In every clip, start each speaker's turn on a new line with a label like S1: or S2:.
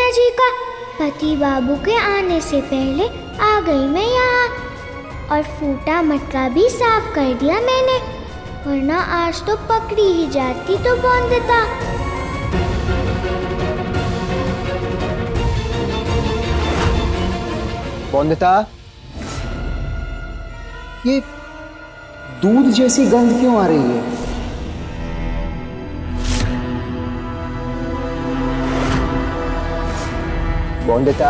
S1: कान्हा जी का। पति बाबू के आने से पहले आ गई मैं यहाँ, और फूटा मटका भी साफ कर दिया मैंने, वरना आज तो पकड़ी ही जाती तो बौंदता।
S2: बौंदता, ये दूध जैसी गंध क्यों आ रही है? बौंदता,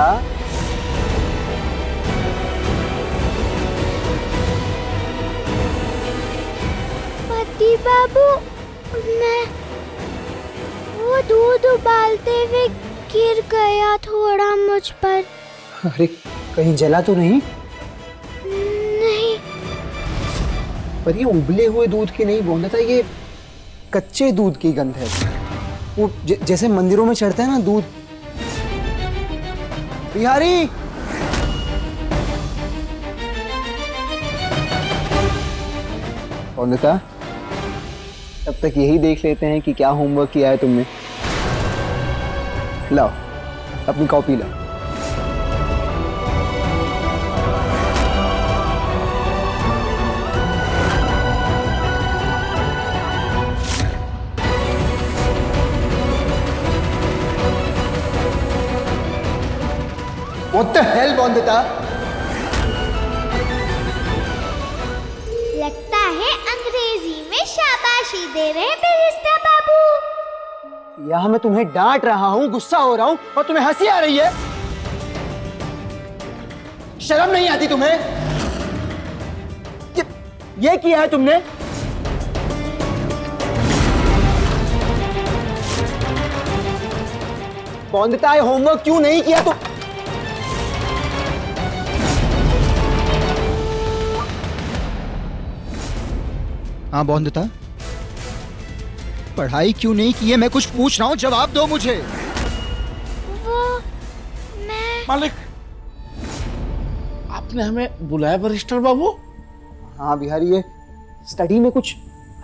S1: पति बाबू, मैं वो दूध उबालते हुए गिर गया थोड़ा मुझ पर।
S2: अरे कहीं जला तो नहीं?
S1: नहीं।
S2: पर ये उबले हुए दूध की नहीं बौंदता, ये कच्चे दूध की गंध है। वो जैसे मंदिरों में चढ़ता है ना दूध। बिहारी, बौंदता, तब तक यही देख लेते हैं कि क्या होमवर्क किया है तुमने। लाओ अपनी कॉपी लाओ। What the hell, बौंदता?
S1: लगता है अंग्रेजी में शाबाशी दे रहे हैं बैरिस्टर बाबू।
S2: यहाँ मैं तुम्हें डांट रहा हूँ, गुस्सा हो रहा हूँ, और तुम्हें हंसी आ रही है। शर्म नहीं आती तुम्हें? ये किया है तुमने? बौंदता, होमवर्क क्यों नहीं किया तुम? हाँ बौंदता, पढ़ाई क्यों नहीं की है? मैं कुछ पूछ रहा हूँ, जवाब दो मुझे।
S1: वो मैं
S3: मालिक, आपने हमें बुलाया बैरिस्टर बाबू?
S2: हाँ बिहारी, ये स्टडी में कुछ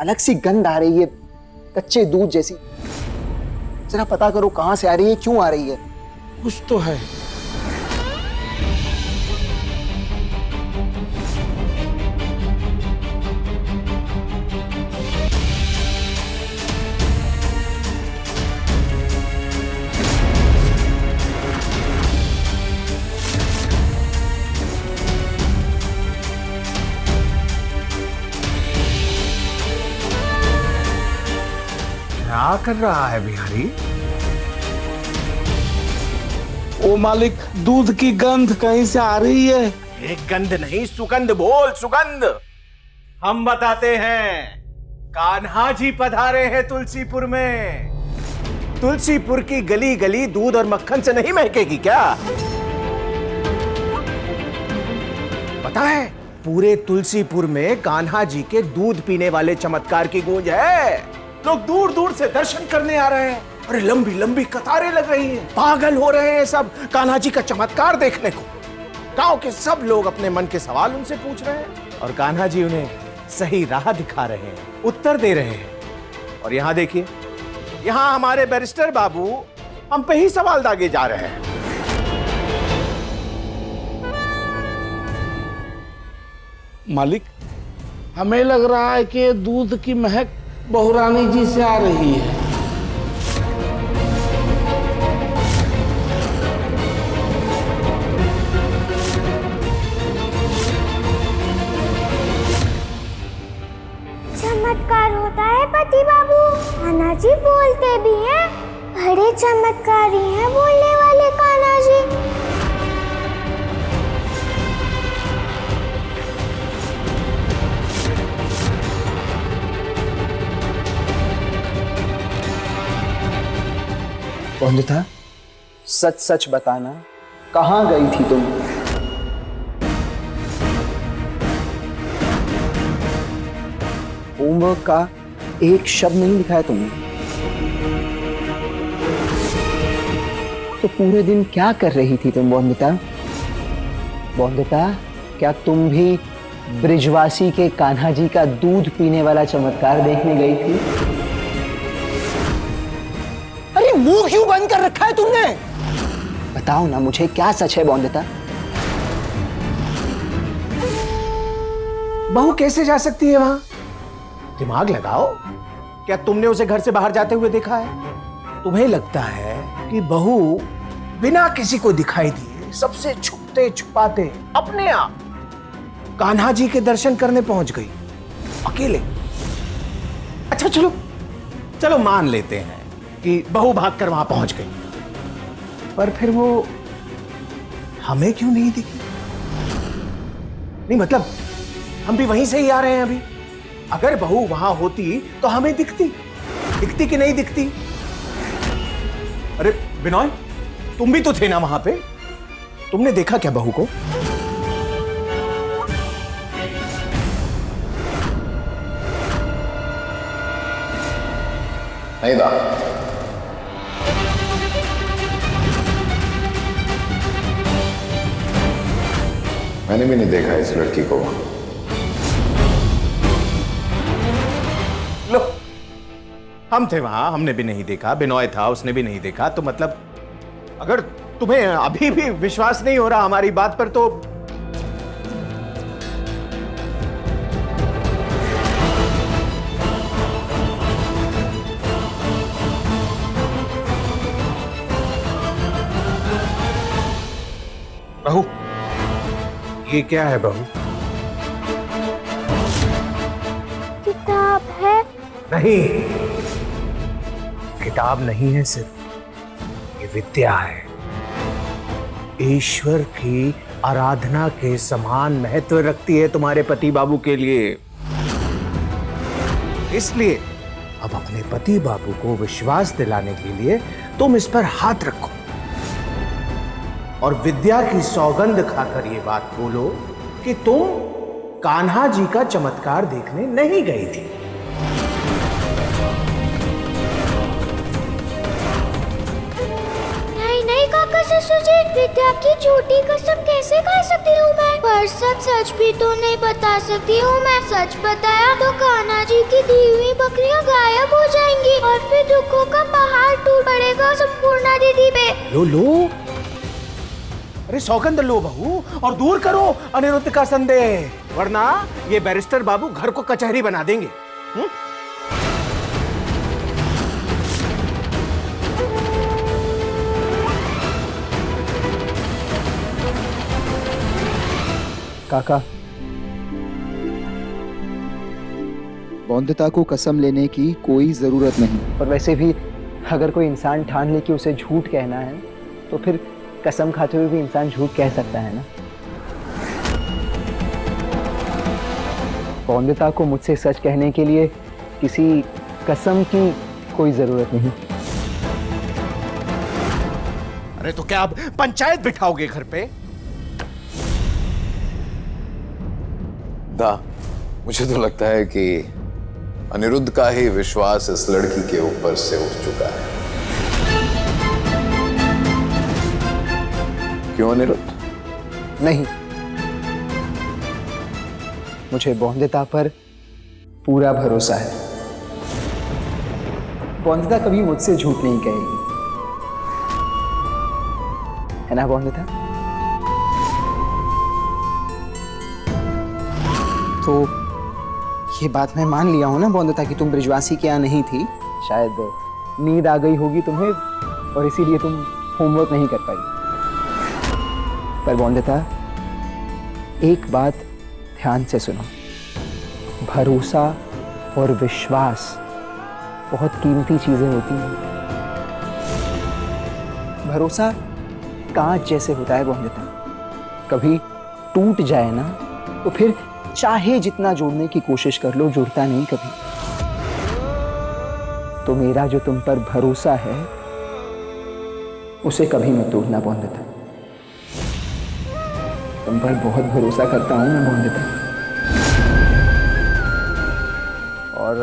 S2: अलग सी गंध आ रही है, कच्चे दूध जैसी। जरा पता करो कहाँ से आ रही है, क्यों आ रही है।
S3: कुछ तो है।
S4: क्या कर रहा है बिहारी?
S3: ओ मालिक, दूध की गंध कहीं से आ रही है।
S4: एक गंध नहीं, सुगंध बोल, सुगंध। हम बताते हैं, कान्हा जी पधारे हैं तुलसीपुर में। तुलसीपुर की गली गली दूध और मक्खन से नहीं महकेगी क्या? पता है, पूरे तुलसीपुर में कान्हा जी के दूध पीने वाले चमत्कार की गूंज है। लोग दूर दूर से दर्शन करने आ रहे हैं। अरे लंबी लंबी कतारें लग रही हैं, पागल हो रहे हैं सब कान्हा जी का चमत्कार देखने को। गांव के सब लोग अपने मन के सवाल उनसे पूछ रहे हैं, और कान्हा जी उन्हें सही राह दिखा रहे हैं, उत्तर दे रहे हैं। और यहां देखिए, यहां हमारे बैरिस्टर बाबू हम पे ही सवाल दागे जा रहे हैं।
S3: मालिक, हमें लग रहा है कि दूध की महक बहुरानी जी से आ रही है।
S1: चमत्कार होता है पति बाबू। कान्हा जी बोलते भी हैं, बड़े चमत्कारी हैं बोलने वाले कान्हा जी।
S2: बौंदता, सच सच बताना, कहाँ गई थी तुम? होमवर्क का एक शब्द नहीं लिखा है तुमने। तो पूरे दिन क्या कर रही थी तुम बौंदता? बौंदता, क्या तुम भी ब्रिजवासी के कान्हा जी का दूध पीने वाला चमत्कार देखने गई थी? अरे मुंह क्यों बंद कर रखा है तुमने? बताओ ना मुझे, क्या सच है बौंदता?
S4: बहू कैसे जा सकती है वहां? दिमाग लगाओ। क्या तुमने उसे घर से बाहर जाते हुए देखा है? तुम्हें लगता है कि बहू बिना किसी को दिखाई दिए, सबसे छुपते छुपाते अपने आप कान्हा जी के दर्शन करने पहुंच गई अकेले? अच्छा चलो चलो मान लेते हैं कि बहू भागकर वहां पहुंच गई, पर फिर वो हमें क्यों नहीं दिखी? नहीं मतलब हम भी वहीं से ही आ रहे हैं अभी। अगर बहू वहां होती तो हमें दिखती कि नहीं दिखती? अरे बिनोय, तुम भी तो थे ना वहां पे, तुमने देखा क्या बहू को?
S5: नहीं था। मैंने भी नहीं देखा इस लड़की को वहां।
S4: लो, हम थे वहां, हमने भी नहीं देखा, बिनोय था उसने भी नहीं देखा, तो मतलब अगर तुम्हें अभी भी विश्वास नहीं हो रहा हमारी बात पर तो बहू, ये क्या है बहू?
S1: किताब है।
S4: नहीं, किताब नहीं है, सिर्फ ये विद्या है। ईश्वर की आराधना के समान महत्व रखती है तुम्हारे पति बाबू के लिए। इसलिए अब अपने पति बाबू को विश्वास दिलाने के लिए तुम इस पर हाथ रखो और विद्या की सौगंध खाकर ये बात बोलो कि तुम कान्हा जी का चमत्कार देखने नहीं गई थी।
S1: नहीं काका ससुर जी, विद्या की झूठी कसम कैसे खा सकती हूँ मैं? पर सब सच भी तो नहीं बता सकती हूँ मैं। सच बताया तो कान्हा जी की दी हुई बकरियाँ गायब हो जाएंगी और फिर दुखों का पहाड़ टूट पड़ेगा संपूर्णा दीदी पे।
S4: लो लो, अरे सौगंध लो बहू और दूर करो अनिरुद्ध का संदेह, वरना ये बैरिस्टर बाबू घर को कचहरी बना देंगे।
S2: काका,
S6: बौंदता को कसम लेने की कोई जरूरत नहीं।
S2: और वैसे भी अगर कोई इंसान ठान ले कि उसे झूठ कहना है तो फिर कसम खाते हुए भी इंसान झूठ कह सकता है ना। बौंदता को मुझसे सच कहने के लिए किसी कसम की कोई जरूरत नहीं।
S4: अरे तो क्या अब पंचायत बिठाओगे घर पे?
S5: दा, मुझे तो लगता है कि अनिरुद्ध का ही विश्वास इस लड़की के ऊपर से उठ चुका है। क्यों अनिरुद्ध?
S2: नहीं, मुझे बौंदता पर पूरा भरोसा है। बौंदता कभी मुझसे झूठ नहीं कहेगी, है ना बौंदता? तो ये बात मैं मान लिया हूं ना बौंदता कि तुम ब्रिजवासी के यहाँ नहीं थी। शायद नींद आ गई होगी तुम्हें और इसीलिए तुम होमवर्क नहीं कर पाई। पर बौंदता, एक बात ध्यान से सुनो, भरोसा और विश्वास बहुत कीमती चीजें होती हैं। भरोसा कांच जैसे होता है बौंदता, कभी टूट जाए ना तो फिर चाहे जितना जोड़ने की कोशिश कर लो, जुड़ता नहीं कभी। तो मेरा जो तुम पर भरोसा है उसे कभी मत तोड़ना बौंदता। तुम पर बहुत भरोसा करता हूं मैं बौंदता। और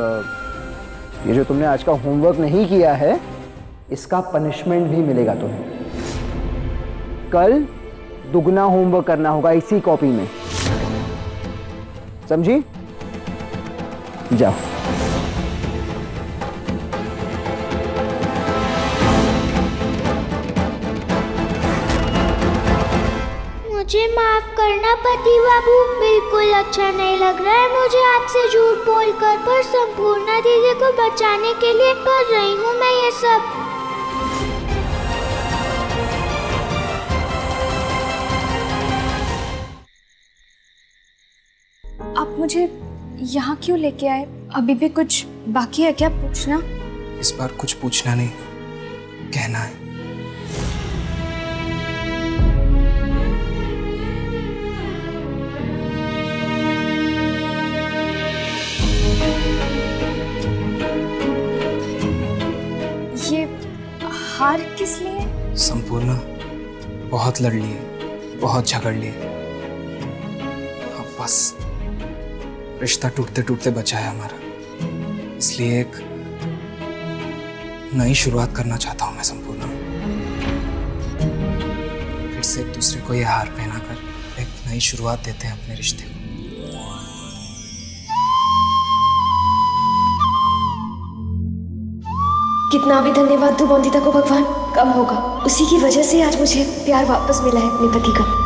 S2: ये जो तुमने आज का होमवर्क नहीं किया है, इसका पनिशमेंट भी मिलेगा तुम्हें। कल दुगना होमवर्क करना होगा इसी कॉपी में, समझी? जाओ।
S1: मुझे माफ करना पति बाबू, बिल्कुल अच्छा नहीं लग रहा है मुझे आपसे झूठ बोलकर, पर संपूर्णा दीदी को बचाने के लिए कर रही हूँ मैं ये सब।
S7: आप मुझे यहाँ क्यों लेके आए? अभी भी कुछ बाकी है क्या पूछना?
S8: इस बार कुछ पूछना नहीं, कहना है।
S7: ये हार किस लिए?
S8: संपूर्णा बहुत लड़ लिए, बहुत झगड़ लिए, अब बस रिश्ता टूटते टूटते बचा है हमारा, इसलिए एक नई शुरुआत करना चाहता हूं मैं संपूर्णा। फिर से एक दूसरे को ये हार पहनाकर एक नई शुरुआत देते हैं अपने रिश्ते को।
S9: कितना भी धन्यवाद दूं बंदिता को भगवान, कम होगा। उसी की वजह से आज मुझे प्यार वापस मिला है अपने पति का।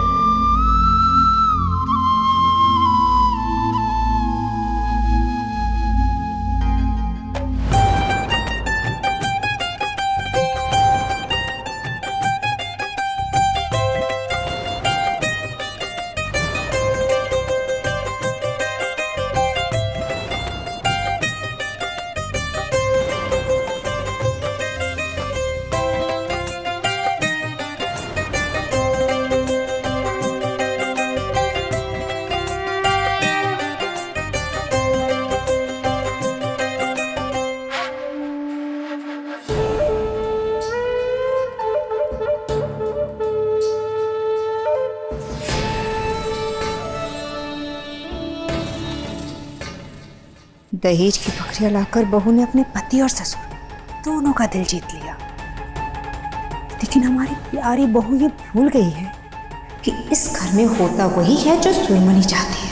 S10: दहेज की बकरियां लाकर बहू ने अपने पति और ससुर दोनों का दिल जीत लिया, लेकिन हमारी प्यारी बहू ये भूल गई है कि इस घर में होता वही है जो सुरमनी चाहती है।